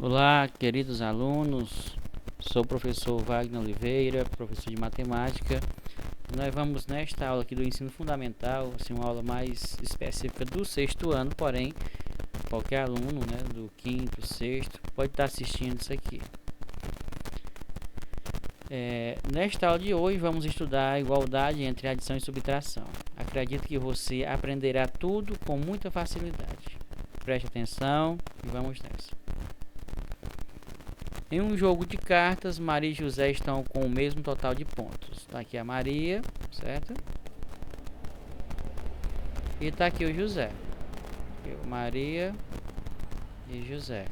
Olá, queridos alunos, sou o professor Wagner Oliveira, professor de matemática. Nós vamos nesta aula aqui do ensino fundamental, assim, uma aula mais específica do sexto ano, porém, qualquer aluno, né, do quinto, sexto, pode estar assistindo isso aqui. Nesta aula de hoje vamos estudar a igualdade entre adição e subtração. Acredito que você aprenderá tudo com muita facilidade. Preste atenção e vamos nessa. Em um jogo de cartas, Maria e José estão com o mesmo total de pontos. Está aqui a Maria, certo? E está aqui o José. Maria e José.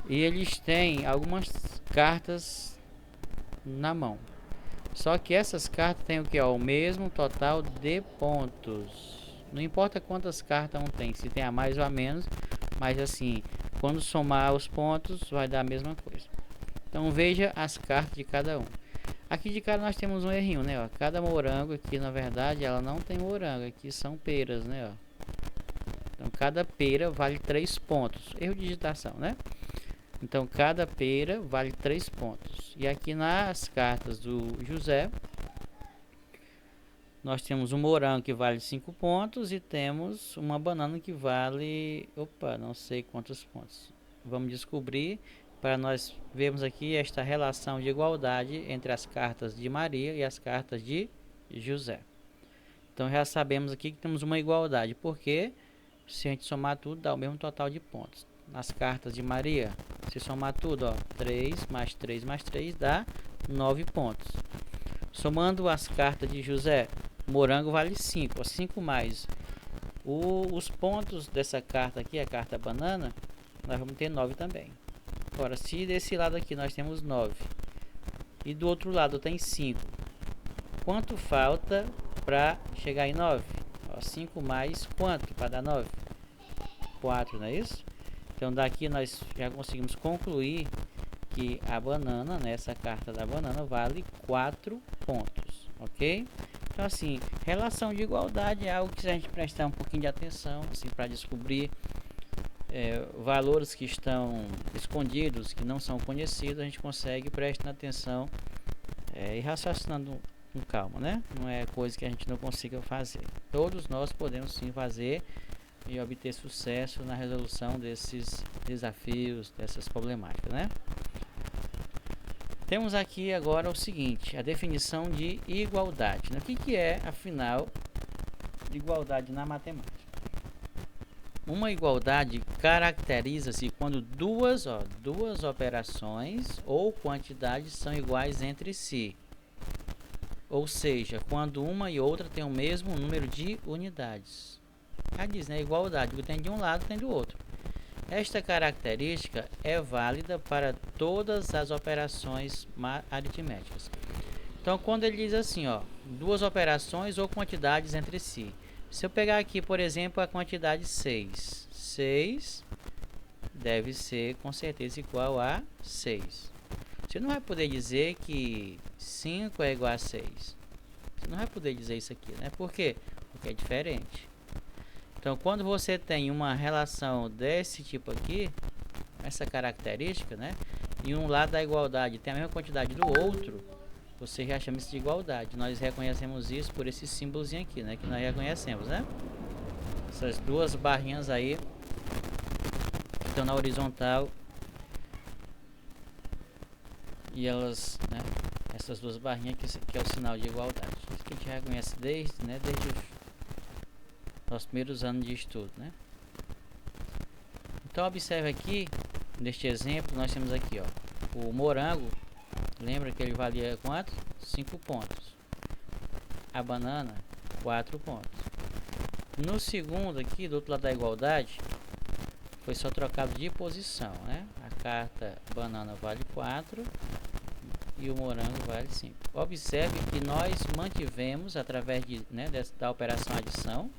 E eles têm algumas cartas na mão. Só que essas cartas têm o que? O mesmo total de pontos. Não importa quantas cartas um tem, se tem a mais ou a menos, mas assim, quando somar os pontos, vai dar a mesma coisa. Então veja as cartas de cada um. Aqui de cara nós temos um errinho, né? Ó. Cada morango aqui, na verdade, ela não tem morango. Aqui são peras, né? Ó. Então cada pera vale 3 pontos. Erro de digitação, né? Então cada pera vale 3 pontos. E aqui nas cartas do José, nós temos um morango que vale 5 pontos e temos uma banana que vale, não sei quantos pontos. Vamos descobrir para nós vermos aqui esta relação de igualdade entre as cartas de Maria e as cartas de José. Então já sabemos aqui que temos uma igualdade, porque se a gente somar tudo dá o mesmo total de pontos. Nas cartas de Maria, se somar tudo, ó, 3 mais 3 mais 3 dá 9 pontos. Somando as cartas de José, morango vale 5, 5 mais os pontos dessa carta aqui, a carta banana, nós vamos ter 9 também. Agora, se desse lado aqui nós temos 9 e do outro lado tem 5, quanto falta para chegar em 9? 5 mais quanto para dar 9? 4, não é isso? Então daqui nós já conseguimos concluir que a banana, né, essa carta da banana vale 4 pontos, ok? Então assim, relação de igualdade é algo que se a gente prestar um pouquinho de atenção, assim, para descobrir valores que estão escondidos, que não são conhecidos, a gente consegue prestando atenção e raciocinando com calma, né? Não é coisa que a gente não consiga fazer. Todos nós podemos sim fazer e obter sucesso na resolução desses desafios, dessas problemáticas, né? Temos aqui agora o seguinte, a definição de igualdade. O que é, afinal, igualdade na matemática? Uma igualdade caracteriza-se quando duas operações ou quantidades são iguais entre si. Ou seja, quando uma e outra têm o mesmo número de unidades. Já diz, né? Igualdade, o que tem de um lado tem do outro. Esta característica é válida para todas as operações aritméticas. Então, quando ele diz assim, ó, duas operações ou quantidades entre si. Se eu pegar aqui, por exemplo, a quantidade 6. 6 deve ser, com certeza, igual a 6. Você não vai poder dizer que 5 é igual a 6. Você não vai poder dizer isso aqui, né? Por quê? Porque é diferente. Então, quando você tem uma relação desse tipo aqui, essa característica, né? E um lado da igualdade tem a mesma quantidade do outro, você já chama isso de igualdade. Nós reconhecemos isso por esse símbolozinho aqui, né? Que nós reconhecemos, né? Essas duas barrinhas aí estão na horizontal e elas, né? Essas duas barrinhas que é o sinal de igualdade. Isso que a gente reconhece desde os primeiros anos de estudo, né? Então observe aqui, neste exemplo, nós temos aqui, ó, o morango, lembra que ele valia quanto? 5 pontos. A banana, 4 pontos. No segundo aqui, do outro lado da igualdade, foi só trocado de posição, né? A carta banana vale 4 e o morango vale 5. Observe que nós mantivemos, através da operação adição,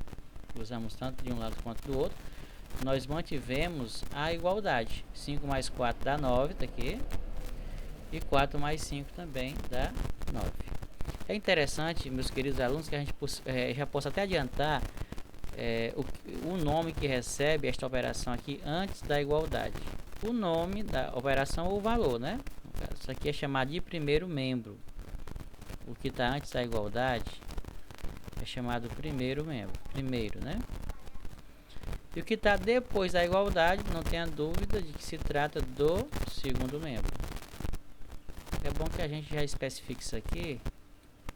usamos tanto de um lado quanto do outro, nós mantivemos a igualdade. 5 mais 4 dá 9, tá aqui. E 4 mais 5 também dá 9. É interessante, meus queridos alunos, que a gente já possa até adiantar o nome que recebe esta operação aqui antes da igualdade. o nome da operação ou o valor, né? Isso aqui é chamado de primeiro membro. O que está antes da igualdade é chamado primeiro membro. Primeiro, né? E o que está depois da igualdade, não tenha dúvida de que se trata do segundo membro. É bom que a gente já especifique isso aqui,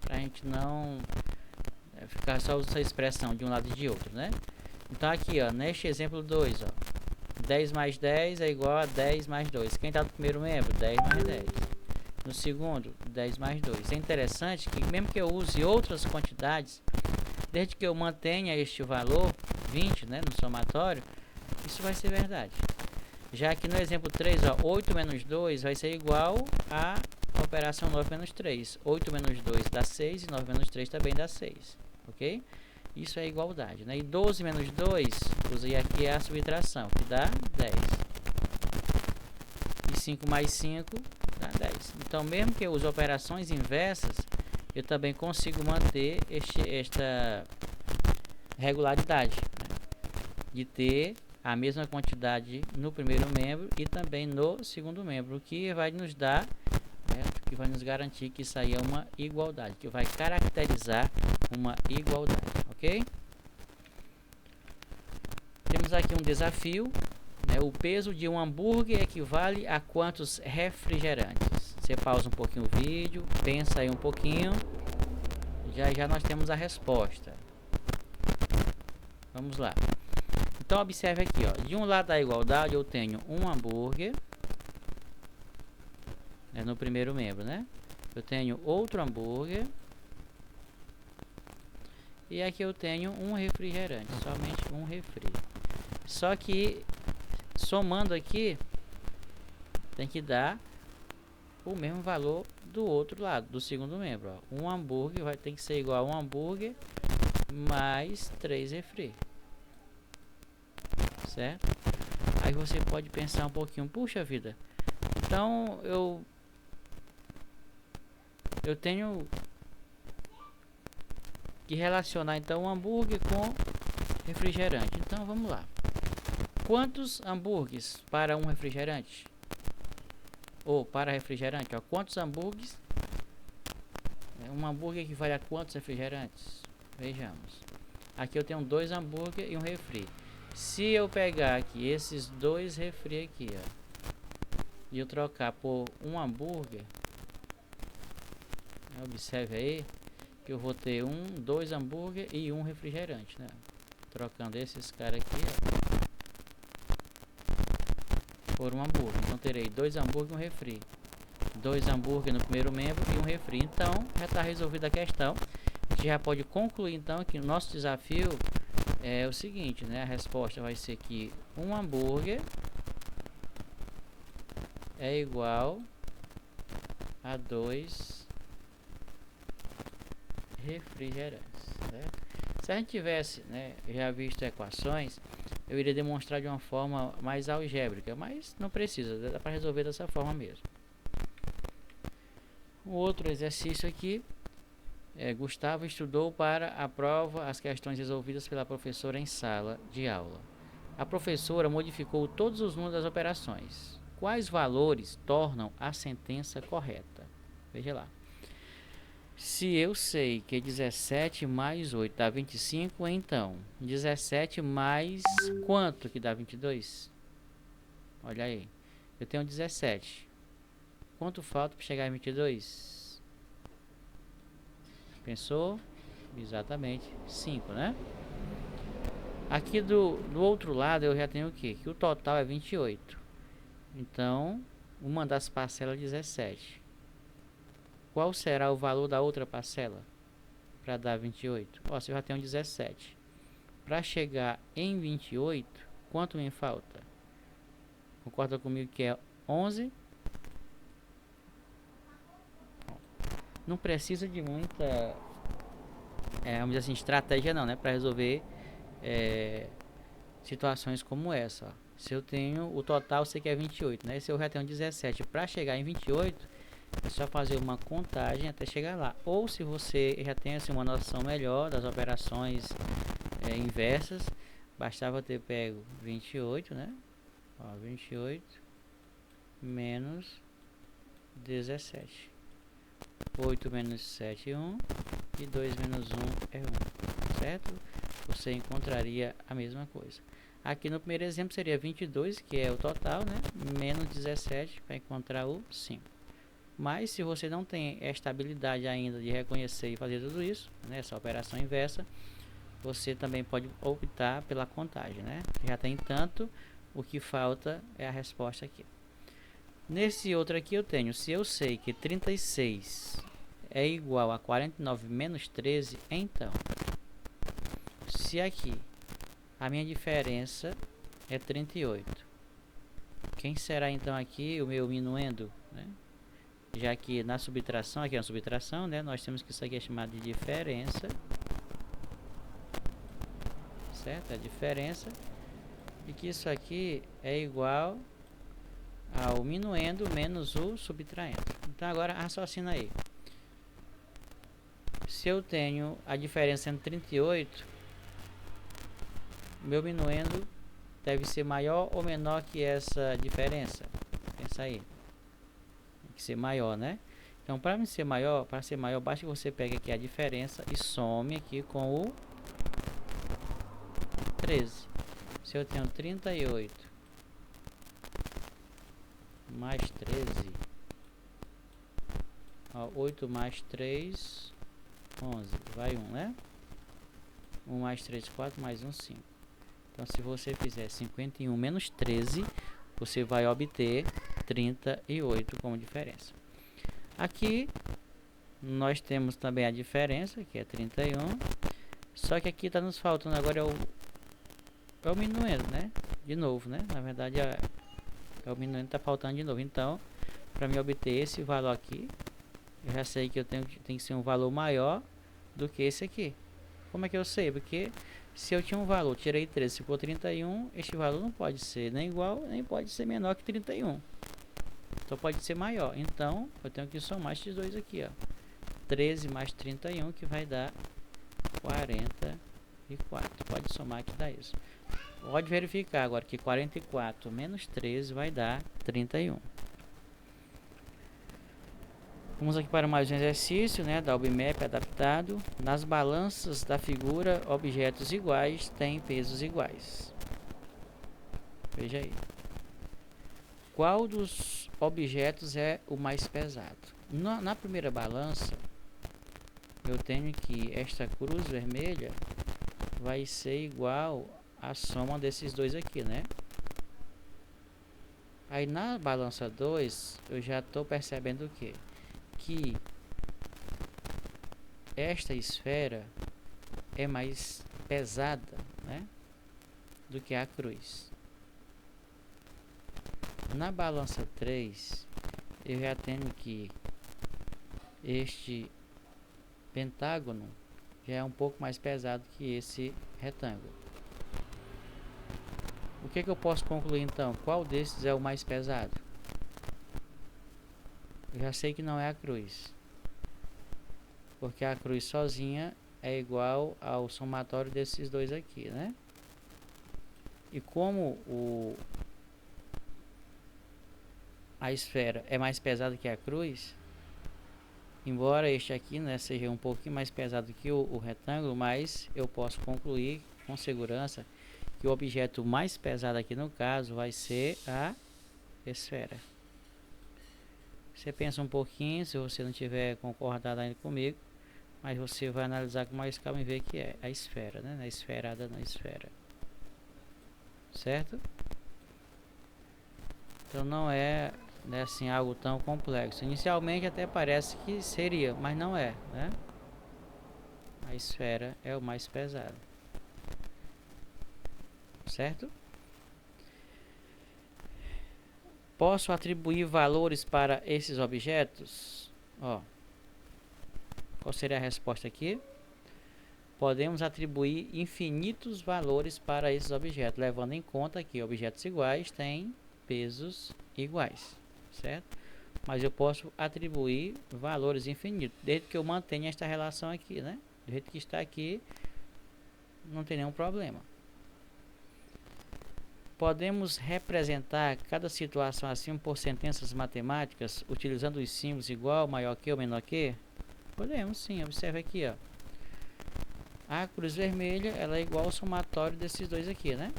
para a gente não ficar só usando essa expressão de um lado e de outro, né? Então aqui, ó, neste exemplo 2, ó, 10 mais 10 é igual a 10 mais 2. Quem está no primeiro membro? 10 mais 10. No segundo, 10 mais 2. É interessante que mesmo que eu use outras quantidades, desde que eu mantenha este valor, 20, né, no somatório, isso vai ser verdade. Já que no exemplo 3, ó, 8 menos 2 vai ser igual a operação 9 menos 3. 8 menos 2 dá 6 e 9 menos 3 também dá 6. Ok? Isso é igualdade, né? E 12 menos 2, usei aqui a subtração, que dá 10. E 5 mais 5 dá 10. Então, mesmo que eu use operações inversas, eu também consigo manter esta regularidade, né? De ter a mesma quantidade no primeiro membro e também no segundo membro, o que vai nos dar, né, que vai nos garantir que isso aí é uma igualdade, que vai caracterizar uma igualdade, ok? Temos aqui um desafio, né? O peso de um hambúrguer equivale a quantos refrigerantes? Você pausa um pouquinho o vídeo, pensa aí um pouquinho, já nós temos a resposta. Vamos lá. Então observe aqui, ó, de um lado da igualdade eu tenho um hambúrguer, no primeiro membro, né? Eu tenho outro hambúrguer e aqui eu tenho um refrigerante, somente um refri. Só que somando aqui tem que dar o mesmo valor do outro lado, do segundo membro, ó. Um hambúrguer vai ter que ser igual a um hambúrguer mais 3 refri. Certo? Aí você pode pensar um pouquinho, puxa vida, então eu tenho que relacionar então o hambúrguer com refrigerante. Então vamos lá. Quantos hambúrgueres para um refrigerante? Ou para refrigerante, ó, quantos hambúrgueres? Um hambúrguer equivale a quantos refrigerantes? Vejamos. Aqui eu tenho 2 hambúrguer e um refri. Se eu pegar aqui esses 2 refri aqui, ó, e eu trocar por um hambúrguer, observe aí que eu vou ter 2 hambúrguer e um refrigerante, né? Trocando esses caras aqui, ó, por um hambúrguer. Então terei 2 hambúrguer e um refri. 2 hambúrguer no primeiro membro e um refri. Então já está resolvida a questão. A gente já pode concluir então que o nosso desafio é o seguinte, né? A resposta vai ser que um hambúrguer é igual a 2 refrigerantes, né? Se a gente tivesse, né, já visto equações, eu iria demonstrar de uma forma mais algébrica, mas não precisa, dá para resolver dessa forma mesmo. O outro exercício aqui, Gustavo estudou para a prova as questões resolvidas pela professora em sala de aula. A professora modificou todos os números das operações. Quais valores tornam a sentença correta? Veja lá. Se eu sei que 17 mais 8 dá 25, então 17 mais quanto que dá 22? Olha aí. Eu tenho 17. Quanto falta para chegar a 22? Pensou? Exatamente. 5, né? Aqui do outro lado eu já tenho o quê? Que o total é 28. Então, uma das parcelas é 17. Qual será o valor da outra parcela para dar 28? Ó, se eu já tenho 17. Para chegar em 28, quanto me falta? Concorda comigo que é 11? Não precisa de muita, vamos dizer assim, estratégia não, né? Para resolver situações como essa. Ó. Se eu tenho o total, sei que é 28, né? Se eu já tenho 17, para chegar em 28, é só fazer uma contagem até chegar lá. Ou se você já tem assim, uma noção melhor das operações inversas, bastava ter pego 28, né? Ó, 28 menos 17. 8 menos 7 é 1 e 2 menos 1 é 1, certo? Você encontraria a mesma coisa. Aqui no primeiro exemplo seria 22, que é o total, né? Menos 17 para encontrar o 5. Mas se você não tem esta habilidade ainda de reconhecer e fazer tudo isso, né? Essa operação inversa, você também pode optar pela contagem, né? Já tem tanto, o que falta é a resposta aqui. Nesse outro aqui eu tenho, se eu sei que 36 é igual a 49 menos 13, então, se aqui a minha diferença é 38, quem será então aqui o meu minuendo, né? Já que na subtração, aqui é uma subtração, né? Nós temos que isso aqui é chamado de diferença, certo? A diferença, e que isso aqui é igual ao minuendo menos o subtraendo. Então agora raciocina aí. Se eu tenho a diferença entre 38, meu minuendo deve ser maior ou menor que essa diferença? Pensa aí. Tem que ser maior, né? Então para ser maior, basta que você pegue aqui a diferença e some aqui com o 13. Se eu tenho 38 mais 13, ó, 8 mais 3, 11, vai 1, né? 1 mais 3, 4, mais 1, 5. Então, se você fizer 51 menos 13, você vai obter 38 como diferença. Aqui, nós temos também a diferença, que é 31. Só que aqui está nos faltando agora é o minuendo, né? De novo, né? Na verdade, é o minuendo está faltando de novo. Então, para me obter esse valor aqui, eu já sei que eu tem que ser um valor maior do que esse aqui. Como é que eu sei? Porque se eu tinha um valor, tirei 13, ficou 31, este valor não pode ser nem igual, nem pode ser menor que 31. Só pode ser maior. Então, eu tenho que somar estes dois aqui, ó. 13 mais 31, que vai dar 44. Pode somar que dá isso. Pode verificar agora que 44 menos 13 vai dar 31. Vamos aqui para mais um exercício, né, da UBMAP adaptado. Nas balanças da figura, objetos iguais têm pesos iguais. Veja aí. Qual dos objetos é o mais pesado? Na primeira balança, eu tenho que esta cruz vermelha vai ser igual à soma desses dois aqui, né? Aí na balança 2, eu já estou percebendo o quê? Que esta esfera é mais pesada, né, do que a cruz. Na balança 3, eu já tenho que este pentágono já é um pouco mais pesado que esse retângulo. O que eu posso concluir então? Qual desses é o mais pesado? Eu já sei que não é a cruz, porque a cruz sozinha é igual ao somatório desses dois aqui, né? E como a esfera é mais pesada que a cruz, embora este aqui, né, seja um pouquinho mais pesado que o retângulo, mas eu posso concluir com segurança que o objeto mais pesado aqui no caso vai ser a esfera. Você pensa um pouquinho, se você não tiver concordado ainda comigo, mas você vai analisar com mais calma e ver que é a esfera, né? Na esferada na esfera. Certo? Então não é, né, assim, algo tão complexo. Inicialmente até parece que seria, mas não é, né? A esfera é o mais pesado. Certo? Posso atribuir valores para esses objetos? Ó, qual seria a resposta aqui? Podemos atribuir infinitos valores para esses objetos, levando em conta que objetos iguais têm pesos iguais, certo? Mas eu posso atribuir valores infinitos, desde que eu mantenha esta relação aqui, né? Do jeito que está aqui, não tem nenhum problema. Podemos representar cada situação assim por sentenças matemáticas, utilizando os símbolos igual, maior que ou menor que? Podemos sim, observe aqui, ó. A cruz vermelha, ela é igual ao somatório desses dois aqui, né?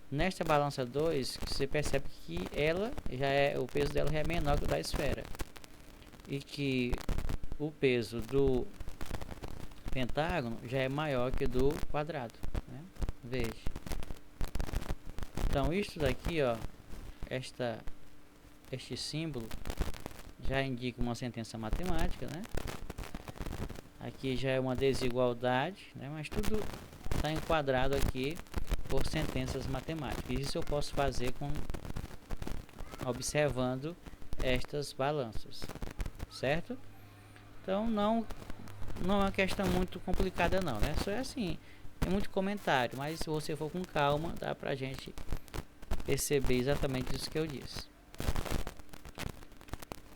Nesta balança 2, você percebe que o peso dela já é menor que o da esfera. E que o peso do pentágono já é maior que o do quadrado, né? Veja. Então, isso daqui, ó, este símbolo já indica uma sentença matemática, né? Aqui já é uma desigualdade, né? Mas tudo está enquadrado aqui por sentenças matemáticas. Isso eu posso fazer observando estas balanças, certo? Então não é uma questão muito complicada não, né? Só é assim, tem muito comentário, mas se você for com calma, dá pra gente perceber exatamente isso que eu disse.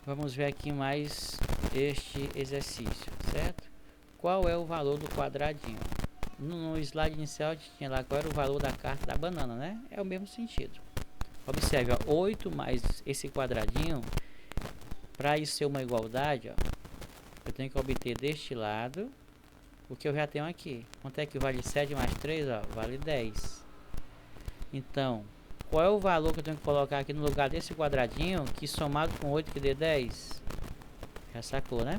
Vamos ver aqui mais este exercício, certo? Qual é o valor do quadradinho? No slide inicial tinha lá qual era o valor da carta da banana, né? É o mesmo sentido. Observe, ó, 8 mais esse quadradinho, para isso ser uma igualdade, ó, eu tenho que obter deste lado o que eu já tenho aqui. Quanto é que vale 7 mais 3? Ó, vale 10. Então, qual é o valor que eu tenho que colocar aqui no lugar desse quadradinho, que somado com 8 que dê 10? Já sacou, né?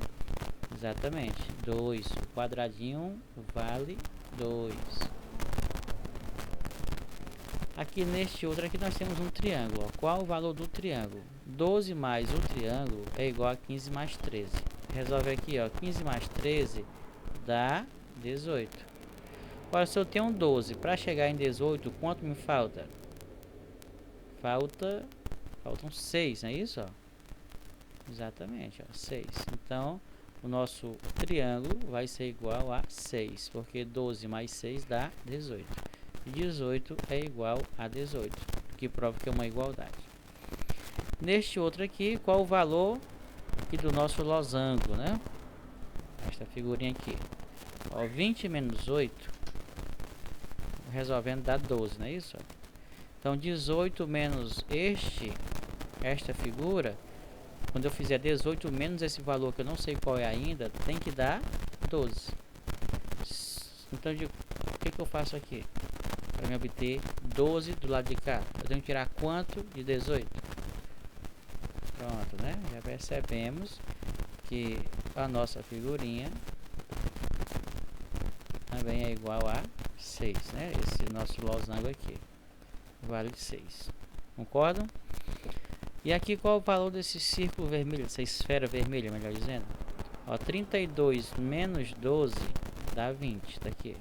Exatamente, 2. O quadradinho vale 2. Aqui neste outro aqui nós temos um triângulo. Ó. Qual o valor do triângulo? 12 mais o triângulo é igual a 15 mais 13. Resolve aqui, ó, 15 mais 13 dá 18. Agora, se eu tenho um 12, para chegar em 18, quanto me falta? Faltam 6, não é isso? Ó? Exatamente, ó, 6. Então, o nosso triângulo vai ser igual a 6, porque 12 mais 6 dá 18. E 18 é igual a 18, que prova que é uma igualdade. Neste outro aqui, qual o valor aqui do nosso losango, né? Esta figurinha aqui. Ó, 20 menos 8, resolvendo dá 12, não é isso? Então, 18 menos esta figura, quando eu fizer 18 menos esse valor, que eu não sei qual é ainda, tem que dar 12. Então, o que eu faço aqui? Para me obter 12 do lado de cá, eu tenho que tirar quanto de 18? Pronto, né? Já percebemos que a nossa figurinha também é igual a 6, né? Esse nosso losango aqui vale 6. Concordam? E aqui qual o valor desse círculo vermelho, dessa esfera vermelha, melhor dizendo? Ó, 32 menos 12 dá 20 daqui.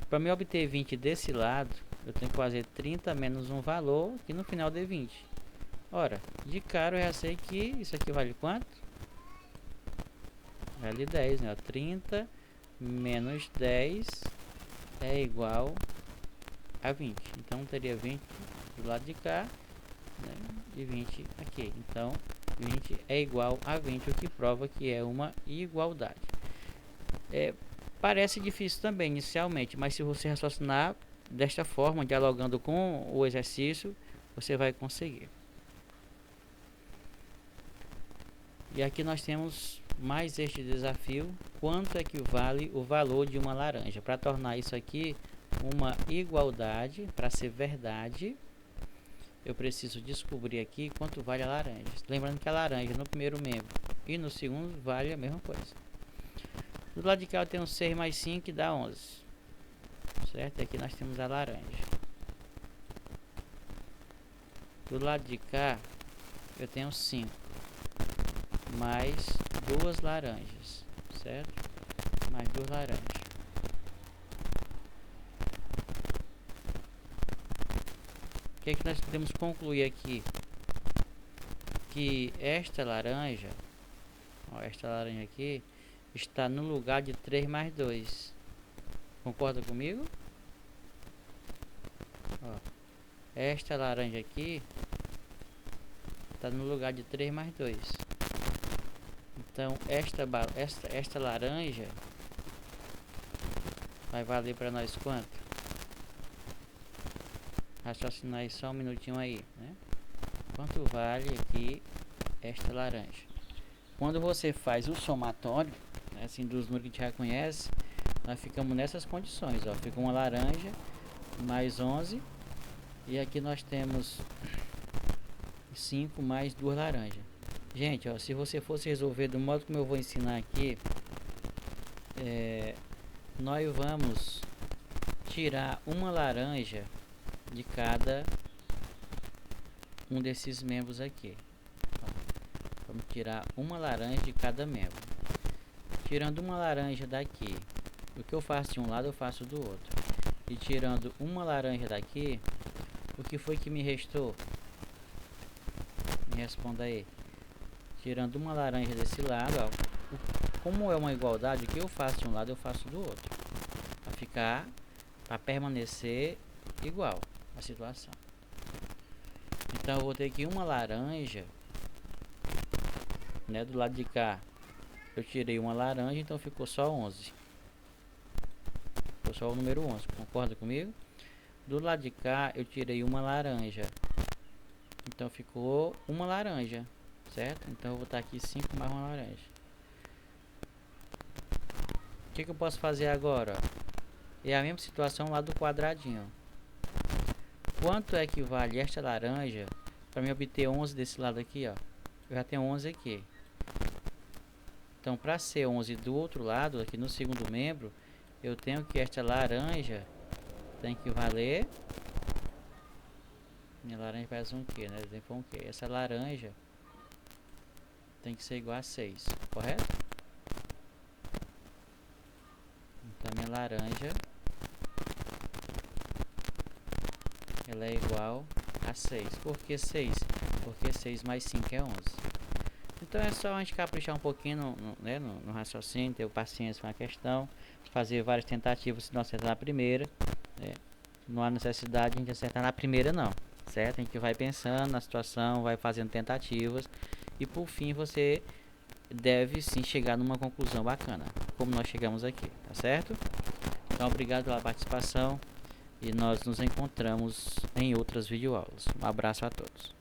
Para me obter 20 desse lado, eu tenho que fazer 30 menos um valor, que no final dê 20. Ora, de cara eu já sei que isso aqui vale quanto? Vale 10, né? 30 menos 10 é igual a 20. Então, teria 20 do lado de cá, né? E 20 aqui. Então, 20 é igual a 20, o que prova que é uma igualdade. Parece difícil também inicialmente, mas se você raciocinar desta forma, dialogando com o exercício, você vai conseguir. E aqui nós temos mais este desafio: quanto é que vale o valor de uma laranja? Para tornar isso aqui uma igualdade, para ser verdade, eu preciso descobrir aqui quanto vale a laranja. Lembrando que a laranja no primeiro membro e no segundo vale a mesma coisa. Do lado de cá eu tenho 6 mais 5 que dá 11. Certo? E aqui nós temos a laranja. Do lado de cá eu tenho 5 mais 2 laranjas. Certo? Mais 2 laranjas. O que é que nós podemos concluir aqui? Que esta laranja, ó, esta laranja aqui, está no lugar de 3 mais 2. Concorda comigo? Ó, esta laranja aqui está no lugar de 3 mais 2. Então, esta laranja vai valer para nós quanto? raciocinar aí só um minutinho aí, né? Quanto vale aqui esta laranja? Quando você faz o somatório, né, assim, dos números que a gente já conhece, nós ficamos nessas condições, ó. Fica uma laranja mais 11 e aqui nós temos 5 mais 2 laranjas. Gente, ó, se você fosse resolver do modo como eu vou ensinar aqui, nós vamos tirar uma laranja de cada um desses membros aqui. Vamos tirar uma laranja de cada membro. Tirando uma laranja daqui, o que eu faço de um lado eu faço do outro. E tirando uma laranja daqui, o que foi que me restou? Me responda aí. Tirando uma laranja desse lado, ó, como é uma igualdade, o que eu faço de um lado eu faço do outro, para permanecer igual a situação. Então eu vou ter aqui uma laranja, né, do lado de cá. Eu tirei uma laranja, então ficou só 11. Ficou só o número 11, concorda comigo? Do lado de cá eu tirei uma laranja, então ficou uma laranja, certo? Então eu vou botar aqui 5 mais uma laranja. O que eu posso fazer agora? É a mesma situação lá do quadradinho. Quanto é que vale esta laranja para mim obter 11 desse lado aqui, ó? Eu já tenho 11 aqui. Então, para ser 11 do outro lado, aqui no segundo membro, eu tenho que esta laranja tem que valer... Minha laranja parece um quê, né? Exemplo um quê? Essa laranja tem que ser igual a 6, correto? Então, minha laranja ela é igual a 6. Por que 6? Porque 6 mais 5 é 11. Então é só a gente caprichar um pouquinho no raciocínio, ter paciência com a questão, fazer várias tentativas. Se não acertar na primeira, né? Não há necessidade de a gente acertar na primeira não, certo? A gente vai pensando na situação, vai fazendo tentativas e por fim você deve sim chegar numa conclusão bacana, como nós chegamos aqui, tá certo? Então obrigado pela participação e nós nos encontramos em outras videoaulas. Um abraço a todos.